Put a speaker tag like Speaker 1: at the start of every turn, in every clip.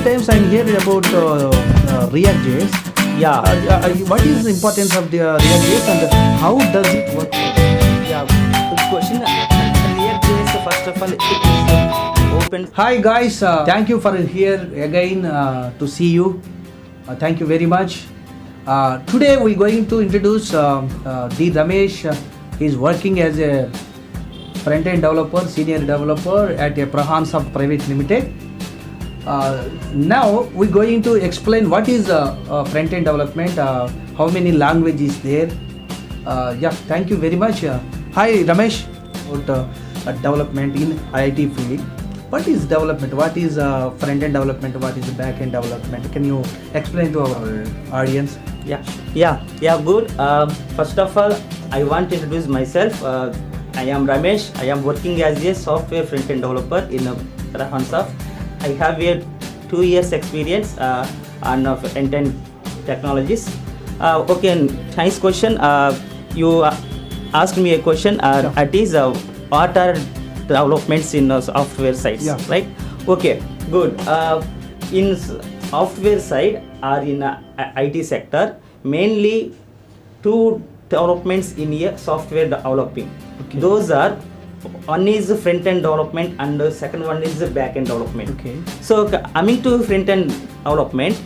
Speaker 1: times I'm hearing about React.js.
Speaker 2: Yeah,
Speaker 1: What is the importance of the React.js and how does it work?
Speaker 2: yeah. Good question. React.js, first of all, it is open.
Speaker 1: Hi guys, thank you for here again to see you. Thank you very much. Today we're going to introduce the Ramesh. He's working as a front-end developer, senior developer at a Prahansoft Private Limited. Now we're going to explain what is front-end development, how many languages there. Yeah, thank you very much. Hi Ramesh, about development in IIT field. What is development? What is front-end development? What is back-end development? Can you explain to our audience?
Speaker 2: Yeah. Good. First of all, I want to introduce myself. I am Ramesh. I am working as a software front-end developer in Prahansoft. I have a 2 years experience on front-end technologies. Okay, nice question. You asked me a question. That is, what are developments in software sites?
Speaker 1: Yeah.
Speaker 2: Right? Okay, good. In software side or in IT sector, mainly two developments in a software developing.
Speaker 1: Okay.
Speaker 2: Those are, one is front-end development and the second one is the back-end development.
Speaker 1: Okay.
Speaker 2: So coming to front-end development,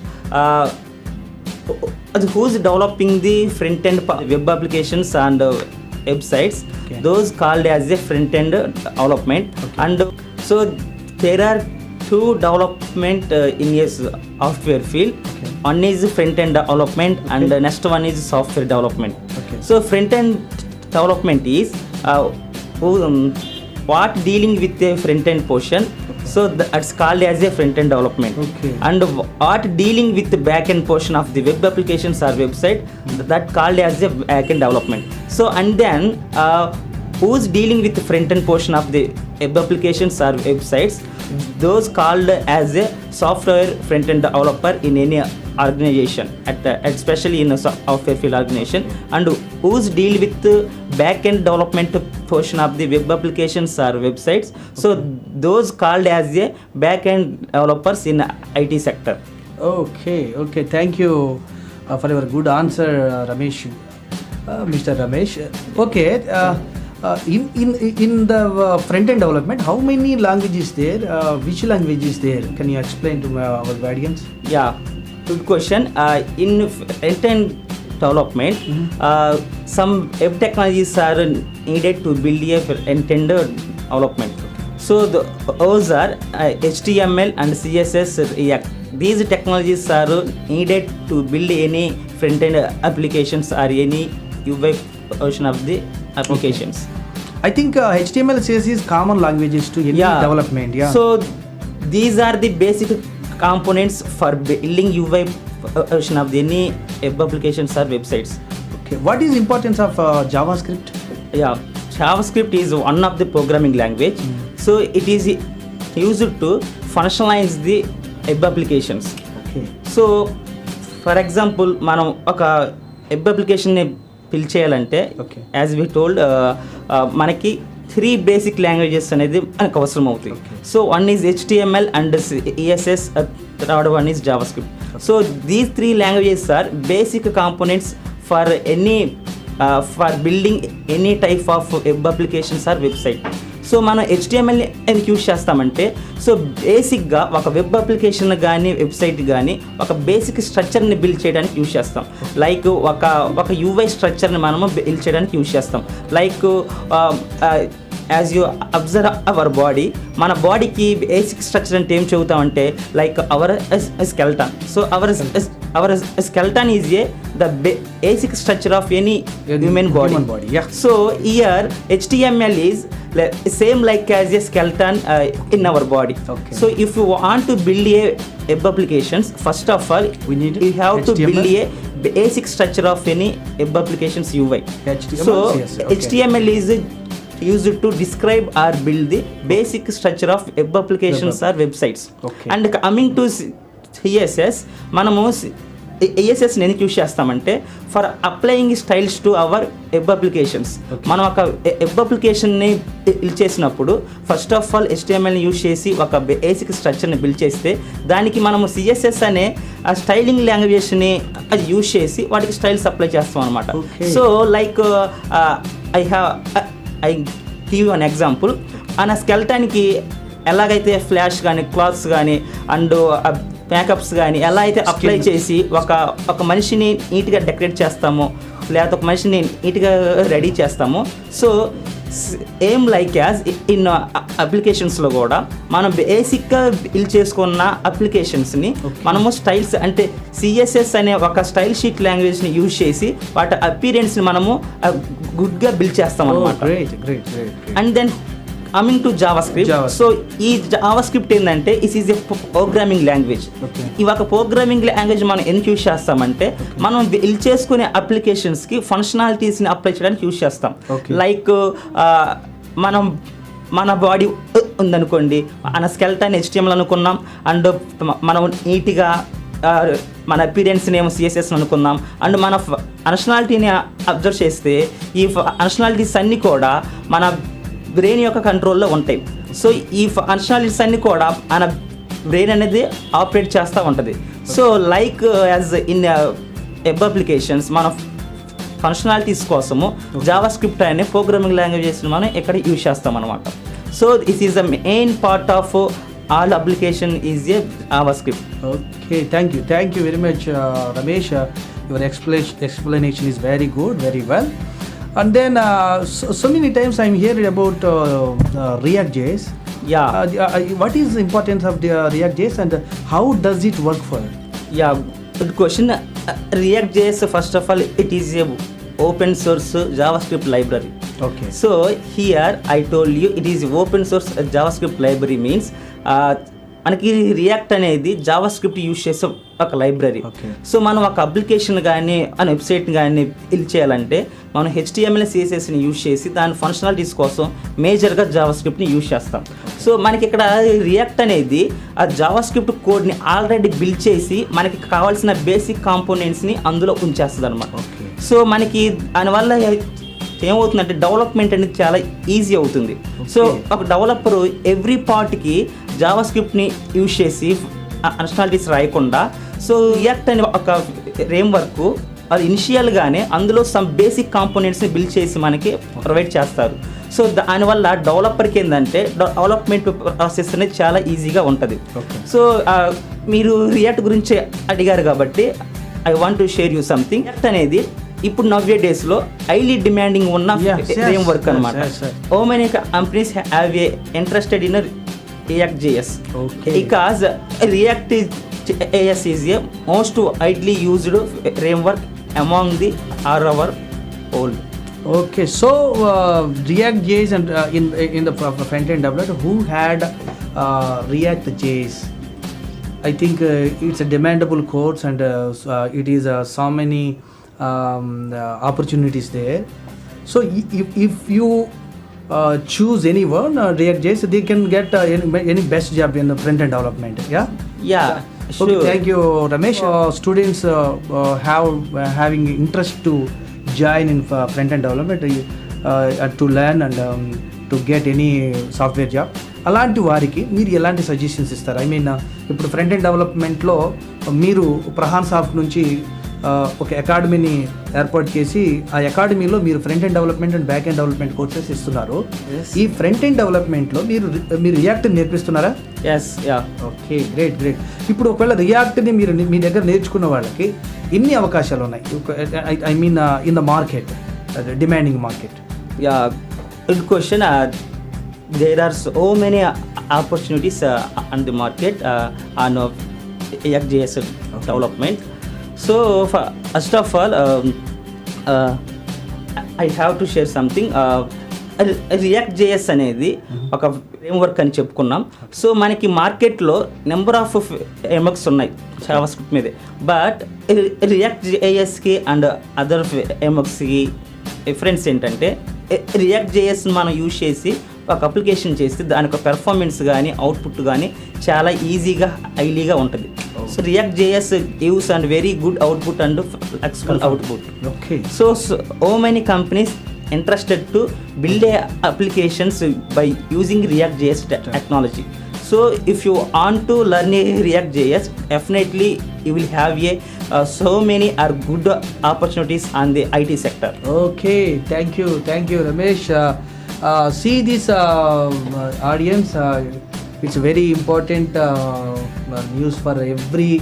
Speaker 2: who's developing the front-end web applications and websites,
Speaker 1: Okay.
Speaker 2: those called as a front-end development.
Speaker 1: Okay.
Speaker 2: And so there are two development in a software field.
Speaker 1: Okay.
Speaker 2: One is front-end development and the next one is software development.
Speaker 1: Okay.
Speaker 2: So front-end development is what dealing with the front-end portion. So that's called as a front-end development.
Speaker 1: Okay.
Speaker 2: And what dealing with the back-end portion of the web applications or website, that called as a back-end development. So and then who's dealing with the front-end portion of the web applications or websites, those called as a software front-end developer in any organization, especially in a software field organization. And who's deal with the back-end development portion of the web applications or websites, so those called as a back-end developers in IT sector.
Speaker 1: Okay. Thank you for your good answer, Ramesh. Mr. Ramesh. Okay. In the front-end development, how many languages there? Which language is there? Can you explain to our audience?
Speaker 2: Yeah, good question. In front-end development, some web technologies are needed to build a front-end development. So those are HTML and CSS, React. These technologies are needed to build any front-end applications or any UI version of the applications.
Speaker 1: I think HTML, CSS is common languages to any development. Yeah.
Speaker 2: So these are the basic components for building UI version of any web applications or websites.
Speaker 1: Okay. What is importance of JavaScript?
Speaker 2: Yeah, JavaScript is one of the programming language. So it is used to functionalize the web applications.
Speaker 1: Okay.
Speaker 2: So for example, మనం ఒక web అప్లికేషన్ని build చేయాలంటే,
Speaker 1: Okay.
Speaker 2: As we told, మనకి 3 basic languages అనేది మనకు అవసరం అవుతాయి. So one is HTML and CSS, third one is JavaScript. So these 3 languages are basic components for any for building any type of web applications or website. So మనం HTML ఎందుకు use చేస్తామంటే, so బేసిక్గా ఒక web application కానీ website కానీ ఒక basic స్ట్రక్చర్ని build చేయడానికి యూజ్ చేస్తాం. లైక్ ఒక UI స్ట్రక్చర్ని మనము బిల్డ్ చేయడానికి యూజ్ చేస్తాం. Like as you observe our body, మన బాడీకి బేసిక్ స్ట్రక్చర్ అంటే ఏం చెబుతామంటే, like our skeleton. So our skeleton is the basic structure of any human body.
Speaker 1: Yeah.
Speaker 2: So here HTML is same like as a skeleton in our body.
Speaker 1: Okay.
Speaker 2: So if you want to build a web applications, first of all you have
Speaker 1: HTML.
Speaker 2: to build a basic structure of any web applications UI.
Speaker 1: HTML,
Speaker 2: So
Speaker 1: yes, okay.
Speaker 2: HTML is used to describe or build the basic structure of web applications or websites.
Speaker 1: Okay.
Speaker 2: And coming to CSS, మనము ESS ఎందుకు use చేస్తామంటే, for applying styles to our web applications. మనం ఒక web అప్లికేషన్ని build చేసినప్పుడు first of all HTMLని use చేసి ఒక basic స్ట్రక్చర్ని బిల్డ్ చేస్తే దానికి మనము CSS అనే ఆ స్టైలింగ్ లాంగ్వేజ్ని అది యూజ్ చేసి వాటికి స్టైల్స్ అప్లై చేస్తాం అనమాట. So like I give an example. మన స్కెల్టానికి ఎలాగైతే ఫ్లాష్ కానీ క్లాత్స్ కానీ అండ్ మేకప్స్ కానీ ఎలా అయితే అప్లై చేసి ఒక మనిషిని నీట్గా డెకరేట్ చేస్తామో లేకపోతే ఒక మనిషిని నీట్గా రెడీ చేస్తామో, సో ఏం లైక్ యాజ్ ఇన్ అప్లికేషన్స్లో కూడా మనం బేసిక్గా బిల్డ్ చేసుకున్న అప్లికేషన్స్ని మనము స్టైల్స్ అంటే CSS అనే ఒక స్టైల్ షీట్ లాంగ్వేజ్ని యూజ్ చేసి వాటి అపీరెన్స్ని మనము గుడ్గా బిల్డ్ చేస్తాం అనమాట. And then coming to JavaScript. So ఈ జావాస్క్రిప్ట్ ఏంటంటే it is a programming language. ఈ ఒక ప్రోగ్రామింగ్ లాంగ్వేజ్ మనం ఎందుకు యూజ్ చేస్తామంటే మనం బిల్డ్ చేసుకునే అప్లికేషన్స్కి ఫంక్షనాలిటీస్ని అప్లై చేయడానికి యూజ్ చేస్తాం. లైక్ మన బాడీ ఉందనుకోండి, మన స్కెల్టన్ HTML అనుకున్నాం అండ్ మనం నీట్గా మన అపీరెన్స్ని ఏమో CSS అనుకున్నాం అండ్ మన ఫంక్షనాలిటీని అబ్జర్వ్ చేస్తే ఈ ఫంక్షనాలిటీస్ అన్నీ కూడా మన బ్రెయిన్ యొక్క కంట్రోల్లో ఉంటాయి. సో ఈ ఫంక్షనాలిటీస్ అన్నీ కూడా మన బ్రెయిన్ అనేది ఆపరేట్ చేస్తూ ఉంటుంది. So like as in web applications మన ఫంక్షనాలిటీస్ కోసము జావాస్క్రిప్ట్ అనే ప్రోగ్రామింగ్ లాంగ్వేజెస్ని మనం ఇక్కడ యూజ్ చేస్తాం అనమాట. So this is the main part of all application is a JavaScript.
Speaker 1: Okay, thank you very much Ramesh. Your explanation is very good, very well. And then so many times I'm hearing about React.js. What is the importance of the React.js and how does it work for?
Speaker 2: Good question. React.js, first of all, it is a open source JavaScript library.
Speaker 1: Okay.
Speaker 2: So here I told you it is open source JavaScript library means మనకి react అనేది JavaScript use చేసే ఒక library. So మనం ఒక application కానీ ఆ website కానీ build చేయాలంటే మనం HTML CSSని యూజ్ చేసి దాని ఫంక్షనాలిటీస్ కోసం మేజర్గా జావాస్క్రిప్ట్ని యూజ్ చేస్తాం. సో మనకి ఇక్కడ రియాక్ట్ అనేది ఆ జావాస్క్రిప్ట్ కోడ్ని ఆల్రెడీ బిల్డ్ చేసి మనకి కావాల్సిన బేసిక్ కాంపోనెంట్స్ని అందులో ఉంచేస్తుంది అనమాట. సో మనకి దానివల్ల ఏమవుతుందంటే డెవలప్మెంట్ అనేది చాలా ఈజీ అవుతుంది. సో ఒక డెవలపరు ఎవ్రీ పార్ట్కి జావాస్క్రిప్ట్ని యూజ్ చేసి ఫంక్షనాలిటీస్ రాయకుండా సో రియాక్ట్ అనే ఒక ఫ్రేమ్వర్క్ అది ఇనిషియల్గానే అందులో సమ్ బేసిక్ కాంపోనెంట్స్ని బిల్డ్ చేసి మనకి ప్రొవైడ్ చేస్తారు. సో దానివల్ల డెవలపర్కి ఏంటంటే డెవలప్మెంట్ ప్రాసెస్ అనేది చాలా ఈజీగా ఉంటుంది. సో మీరు రియాక్ట్ గురించి అడిగారు కాబట్టి I want to share you something. React అనేది ఇప్పుడు నవ్వే డేస్లో హైలీ డిమాండింగ్ ఉన్న ఫ్రేమ్వర్క్ అనమాట. Oh many companies have a interested in React.js because React.js is a most widely used framework among the our world.
Speaker 1: Okay, so React.js and in the front-end developer who had React.js, I think it's a demandable course and it is so many opportunities there. So if you choose anyone React.js, they can get any best job in the front-end development. Sure. Okay, thank you Ramesh. Students having interest to join in front-end development to learn and to get any software job, అలాంటి వారికి మీరు ఎలాంటి suggestions ఇస్తారు? I mean ఇప్పుడు front end డెవలప్మెంట్లో మీరు ప్రహాన్ soft నుంచి ఒక అకాడమీని ఏర్పాటు చేసి ఆ అకాడమీలో మీరు front end development and back end development courses ఇస్తున్నారు. ఈ ఫ్రంట్ ఎండ్ డెవలప్మెంట్లో మీరు రియాక్ట్ నేర్పిస్తున్నారా? Okay, great. ఇప్పుడు ఒకవేళ రియాక్ట్ని మీరు మీ దగ్గర నేర్చుకున్న వాళ్ళకి ఎన్ని అవకాశాలు ఉన్నాయి? I mean in the market, demanding market.
Speaker 2: Good question. There are so many opportunities on the market on React.js development. So first of all I have to share something. React.js అనేది ఒక ఫ్రేమ్వర్క్ అని చెప్పుకున్నాం. So మనకి మార్కెట్లో number of frameworks ఉన్నాయి JavaScript మీదే. But React.jsకి and other ఫ్రేమ్వర్క్స్కి difference ఏంటంటే React.js మనం యూజ్ చేసి ఒక అప్లికేషన్ చేస్తే దాని యొక్క పెర్ఫార్మెన్స్ కానీ అవుట్పుట్ కానీ చాలా ఈజీగా హైలీగా ఉంటుంది. So React JS gives and very good output and flexible output.
Speaker 1: Okay.
Speaker 2: So many companies interested to build applications by using React JS technology. So if you want to learn a React JS, definitely you will have so many are good opportunities on the IT sector.
Speaker 1: Okay, thank you, Ramesh. See this audience. It's very important news for every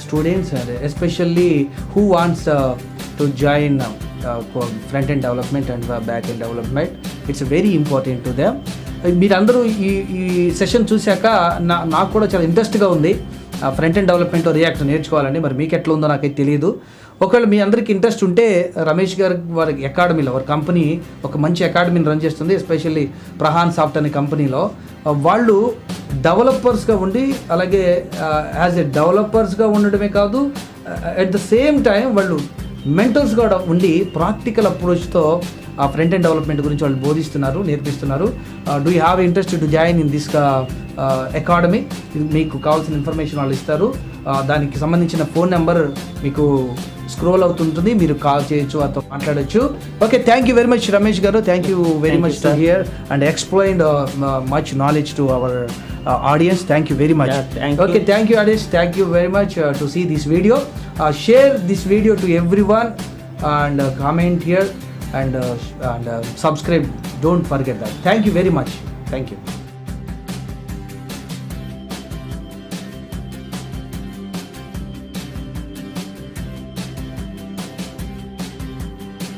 Speaker 1: students, and especially who wants to join front end development and back end development. It's very important to them. మీరందరూ ఈ session చూశాక నాకు కూడా చాలా ఇంట్రెస్ట్గా ఉంది front end development react నేర్చుకోవాలండి. మరి మీకు ఎట్లా ఉందో నాకైతే తెలియదు. ఒకవేళ మీ అందరికీ ఇంట్రెస్ట్ ఉంటే రమేష్ గారు వారి అకాడమీలో, వారి కంపెనీ ఒక మంచి అకాడమీని రన్ చేస్తుంది, ఎస్పెషల్లీ ప్రహాన్ సాఫ్ట్ అనే కంపెనీలో. వాళ్ళు డెవలపర్స్గా ఉండి, అలాగే యాజ్ ఎ డెవలపర్స్గా ఉండడమే కాదు, అట్ ద సేమ్ టైం వాళ్ళు మెంటర్స్ కూడా ఉండి ప్రాక్టికల్ అప్రోచ్తో ఆ ఫ్రంట్ ఎండ్ డెవలప్మెంట్ గురించి వాళ్ళు బోధిస్తున్నారు, నేర్పిస్తున్నారు. Do you have interest to join in this academy? మీకు కావాల్సిన ఇన్ఫర్మేషన్ వాళ్ళు ఇస్తారు. దానికి సంబంధించిన ఫోన్ నెంబర్ మీకు స్క్రోల్ అవుతుంటుంది, మీరు కాల్ చేయొచ్చు, అతో మాట్లాడచ్చు. Okay, thank you very much Ramesh garu. Thank you very much to here and explain much knowledge to our audience. Thank you very much. Okay, thank you audience. Thank you very much to see this video. Share this video to everyone and comment here and subscribe. Don't forget that. Thank you very much. Thank you.